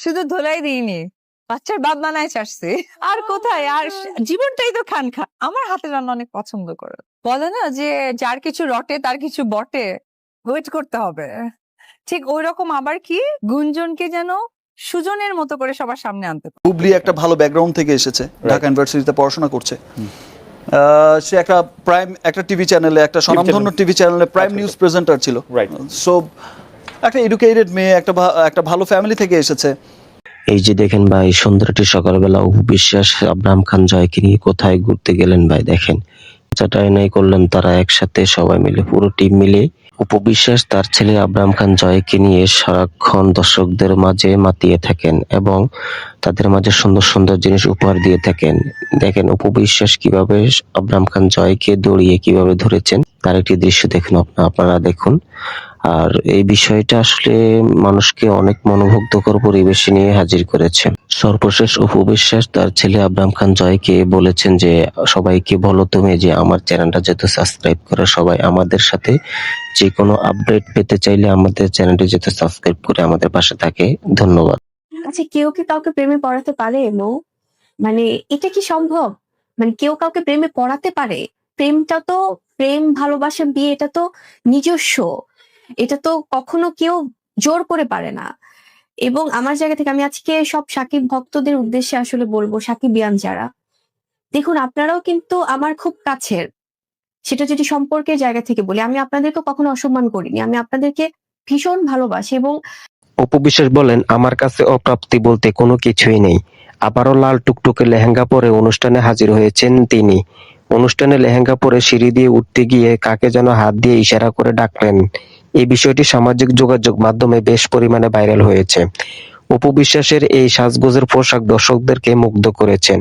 শুধু ধোলাই দিইনি, বাচ্চার বাপ বানায় চাচ্ছি। আর কোথায়, আর জীবনটাই তো খান খা। আমার হাতের রান্না অনেক পছন্দ করে। বলে না যে যার কিছু রটে তার কিছু বটে, ওয়েট করতে হবে। ঠিক ওই রকম আবার কি গুঞ্জনকে যেন সুজনের মতো করে সবার সামনে আনতে পারে। বুবলি একটা ভালো ব্যাকগ্রাউন্ড থেকে এসেছে, ঢাকা ইউনিভার্সিটিতে পড়াশোনা করছে। সে একটা টিভি চ্যানেলে, একটা স্বনামধন্য টিভি চ্যানেলে প্রাইম নিউজ প্রেজেন্টার ছিল। সো একটা এডুকেটেড মেয়ে, একটা ভালো ফ্যামিলি থেকে এসেছে। এই যে দেখেন ভাই, সন্ধ্যাটি সকালবেলা অপু বিশ্বাস আব্রাহাম খান জয়কে নিয়ে কোথায় ঘুরতে গেলেন ভাই, দেখেন চাটাই নাই করলেন তারা একসাথে সবাই মিলে, পুরো টিম মিলে। অপু বিশ্বাস তার ছেলে আব্রাহাম খান জয়কে নিয়ে সারাক্ষণ দর্শকদের মাঝে মাতিয়ে থাকেন এবং তাদের মাঝে সুন্দর সুন্দর জিনিস উপহার দিয়ে থাকেন। দেখেন অপু বিশ্বাস কিভাবে আব্রাহাম খান জয়কে দড়িয়ে কিভাবে ধরেছেন, তার একটি দৃশ্য দেখুন, আপনারা দেখুন। আর এই বিষয়টা আসলে মানুষকে অনেক মনোমুগ্ধকর পরিবেশে নিয়ে হাজির করেছে। সর্বশেষ অপু বিশ্বাস তার ছেলে আব্রাহাম খান জয়কে বলেছেন যে সবাইকে বলো তুমি যে আমার চ্যানেলটা যেহেতু সাবস্ক্রাইব করে সবাই আমাদের সাথে যে কোনো আপডেট পেতে চাইলে আমাদের চ্যানেলটি যেহেতু সাবস্ক্রাইব করে আমাদের পাশে থাকে। ধন্যবাদ। আচ্ছা, কেউ কি কাউকে প্রেমে পড়াতে পারে মৌ? মানে এটা কি সম্ভব? মানে কেউ কাউকে প্রেমে পড়াতে পারে? প্রেমটা তো, প্রেম ভালোবাসা বিয়ে এটা তো নিজস্ব, এটা তো কখনো কেউ জোর করে পারে না। এবং আমার জায়গা থেকে আমি আজকে সব সাকিব ভক্তদের উদ্দেশ্যে আসলে বলবো, সাকিবিয়ান যারা, দেখুন আপনারাও কিন্তু আমার খুব কাছের। সেটা যদি সম্পর্কের জায়গা থেকে বলি, আমি আপনাদেরকে কখনো অসম্মান করিনি, আমি আপনাদেরকে ভীষণ ভালোবাসি। এবং অপু বিশ্বাস বলেন, আমার কাছে অপ্রাপ্তি বলতে কোনো কিছুই নেই। আবারও লাল টুকটুকে লেহেঙ্গা পরে অনুষ্ঠানে হাজির হয়েছেন তিনি। অনুষ্ঠানে লেহেঙ্গা পরে সিঁড়ি দিয়ে উঠতে গিয়ে কাকে যেন হাত দিয়ে ইশারা করে ডাকলেন। এই বিষয়টি সামাজিক যোগাযোগ মাধ্যমে বেশ পরিমাণে ভাইরাল হয়েছে। অপু বিশ্বাসের এই সাজগোজের পোশাক দর্শকদেরকে মুগ্ধ করেছেন।